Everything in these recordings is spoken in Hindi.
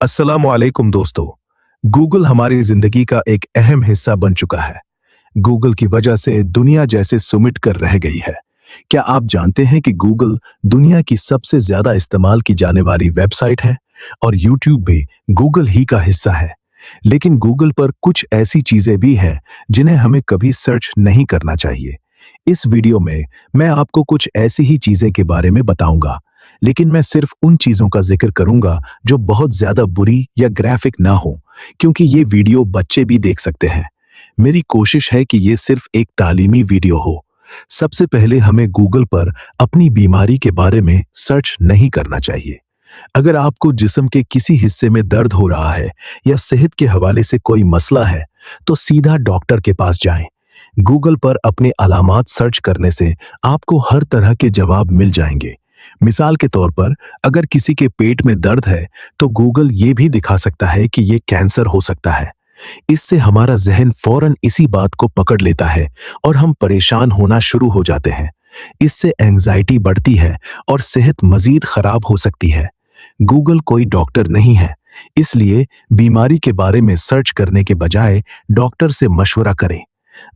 अस्सलामुअलैकुम दोस्तों। गूगल हमारी जिंदगी का एक अहम हिस्सा बन चुका है। गूगल की वजह से दुनिया जैसे सुमिट कर रह गई है। क्या आप जानते हैं कि गूगल दुनिया की सबसे ज्यादा इस्तेमाल की जाने वाली वेबसाइट है और यूट्यूब भी गूगल ही का हिस्सा है। लेकिन गूगल पर कुछ ऐसी चीजें भी हैं जिन्हें हमें कभी सर्च नहीं करना चाहिए। इस वीडियो में मैं आपको कुछ ऐसी ही चीजें के बारे में बताऊंगा, लेकिन मैं सिर्फ उन चीजों का जिक्र करूंगा जो बहुत ज्यादा बुरी या ग्राफिक ना हो, क्योंकि ये वीडियो बच्चे भी देख सकते हैं। मेरी कोशिश है कि ये सिर्फ एक तालीमी वीडियो हो। सबसे पहले हमें गूगल पर अपनी बीमारी के बारे में सर्च नहीं करना चाहिए। अगर आपको जिस्म के किसी हिस्से में दर्द हो रहा है या सेहत के हवाले से कोई मसला है, तो सीधा डॉक्टर के पास जाएं। गूगल पर अपने अलामात सर्च करने से आपको हर तरह के जवाब मिल जाएंगे। मिसाल के तौर पर, अगर किसी के पेट में दर्द है, तो गूगल ये भी दिखा सकता है कि ये कैंसर हो सकता है। इससे हमारा जहन फौरन इसी बात को पकड़ लेता है और हम परेशान होना शुरू हो जाते हैं। इससे एंजाइटी बढ़ती है और सेहत मजीद खराब हो सकती है। गूगल कोई डॉक्टर नहीं है, इसलिए बीमारी के बारे में सर्च करने के बजाय डॉक्टर से मशवरा करें।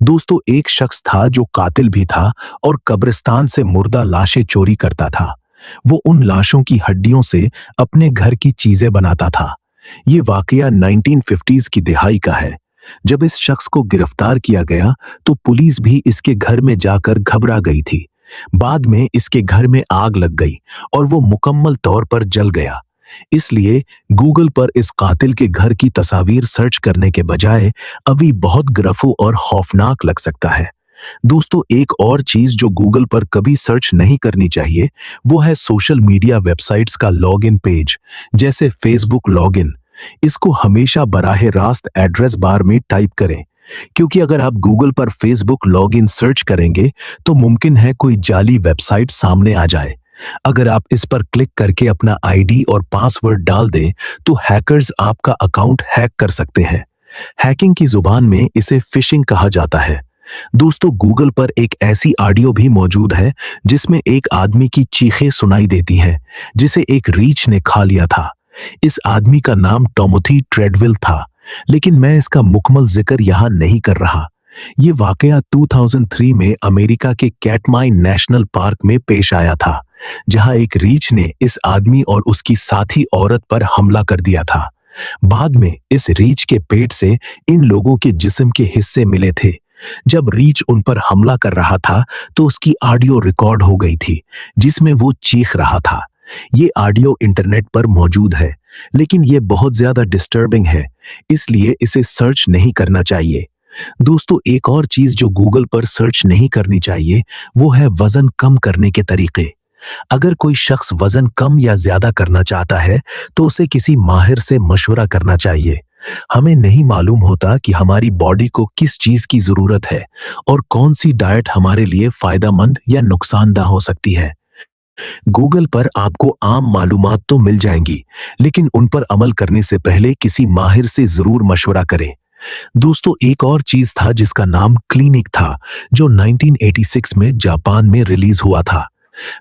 दोस्तों, एक शख्स था जो कातिल भी था और कब्रिस्तान से मुर्दा लाशें चोरी करता था। वो उन लाशों की हड्डियों से अपने घर की चीजें बनाता था। ये वाकया 1950s की दिहाई का है। जब इस शख्स को गिरफ्तार किया गया, तो पुलिस भी इसके घर में जाकर घबरा गई थी। बाद में इसके घर में आग लग गई और वो मुकम्मल तौर पर जल गया। इसलिए गूगल पर इस कातिल के घर की तस्वीर सर्च करने के बजाय अभी बहुत ग्रफू और खौफनाक लग सकता है। दोस्तों, एक और चीज जो गूगल पर कभी सर्च नहीं करनी चाहिए, वो है सोशल मीडिया वेबसाइट्स का लॉगिन पेज, जैसे फेसबुक लॉगिन। इसको हमेशा बराह रास्त एड्रेस बार में टाइप करें, क्योंकि अगर आप गूगल पर फेसबुक लॉगिन सर्च करेंगे तो मुमकिन है कोई जाली वेबसाइट सामने आ जाए। अगर आप इस पर क्लिक करके अपना आईडी और पासवर्ड डाल दें, तो हैकर्स आपका अकाउंट हैक कर सकते हैं। हैकिंग की जुबान में इसे फिशिंग कहा जाता है। दोस्तों, गूगल पर एक ऐसी ऑडियो भी मौजूद है जिसमें एक आदमी की चीखें सुनाई देती हैं, जिसे एक रीछ ने खा लिया था। इस आदमी का नाम टॉमोथी ट्रेडविल था, लेकिन मैं इसका मुकम्मल जिक्र यहां नहीं कर रहा। ये वाकया 2003 में अमेरिका के कैटमाइन नेशनल पार्क में पेश आया था, जहां एक रीछ ने इस आदमी और उसकी साथी औरत पर हमला कर दिया था। बाद में इस रीछ के पेट से इन लोगों के जिस्म के हिस्से मिले थे। जब रीछ उन पर हमला कर रहा था, तो उसकी ऑडियो रिकॉर्ड हो गई थी, जिसमें वो चीख रहा था। ये ऑडियो इंटरनेट पर मौजूद है, लेकिन ये बहुत ज्यादा डिस्टर्बिंग है, इसलिए इसे सर्च नहीं करना चाहिए। दोस्तों, एक और चीज जो गूगल पर सर्च नहीं करनी चाहिए, वो है वजन कम करने के तरीके। अगर कोई शख्स वजन कम या ज्यादा करना चाहता है, तो उसे किसी माहिर से मशवरा करना चाहिए। हमें नहीं मालूम होता कि हमारी बॉडी को किस चीज की जरूरत है और कौन सी डाइट हमारे लिए फायदेमंद या नुकसानदा हो सकती है। गूगल पर आपको आम मालूमात तो मिल जाएंगी, लेकिन उन पर अमल करने से पहले किसी माहिर से जरूर मशवरा करें। दोस्तों, एक और चीज था जिसका नाम क्लिनिक था, जो 1986 में जापान में रिलीज हुआ था।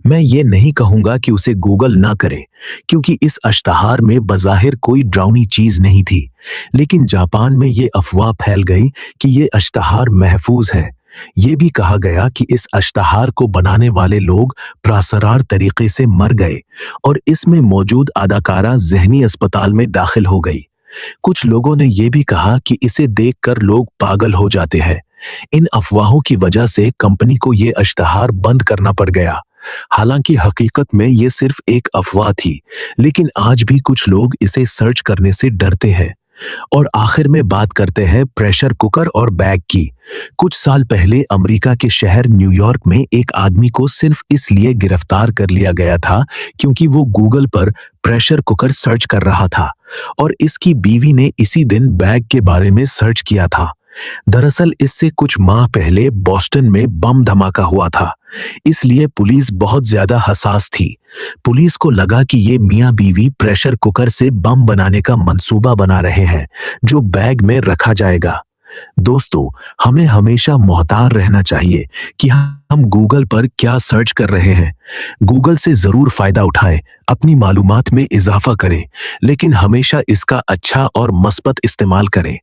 मैं ये नहीं कहूंगा कि उसे गूगल ना करें, क्योंकि इस इश्तहार में बज़ाहिर कोई डरावनी चीज नहीं थी, लेकिन जापान में ये अफवाह फैल गई कि ये इश्तहार महफूज है। ये भी कहा गया कि इस इश्तहार को बनाने वाले लोग प्रासरार तरीके से मर गए और इसमें मौजूद अदाकारा ज़हनी अस्पताल में दाखिल हो गई। कुछ लोगों ने यह भी कहा कि इसे देखकर लोग पागल हो जाते हैं। इन अफवाहों की वजह से कंपनी को यह इश्तहार बंद करना पड़ गया। हालांकि हकीकत में यह सिर्फ एक अफवाह थी, लेकिन आज भी कुछ लोग इसे सर्च करने से डरते हैं। और आखिर में बात करते हैं प्रेशर कुकर और बैग की। कुछ साल पहले अमेरिका के शहर न्यूयॉर्क में एक आदमी को सिर्फ इसलिए गिरफ्तार कर लिया गया था क्योंकि वो गूगल पर प्रेशर कुकर सर्च कर रहा था और इसकी बीवी ने इसी दिन बैग के बारे में सर्च किया था। दरअसल इससे कुछ माह पहले बोस्टन में बम धमाका हुआ था, इसलिए पुलिस बहुत ज्यादा हसास थी। पुलिस को लगा कि ये मियां बीवी प्रेशर कुकर से बम बनाने का मंसूबा बना रहे हैं, जो बैग में रखा जाएगा। दोस्तों, हमें हमेशा मोहतार रहना चाहिए कि हम गूगल पर क्या सर्च कर रहे हैं। गूगल से जरूर फायदा उठाएं, अपनी मालूमात में इजाफा करें, लेकिन हमेशा इसका अच्छा और मस्बत इस्तेमाल करें।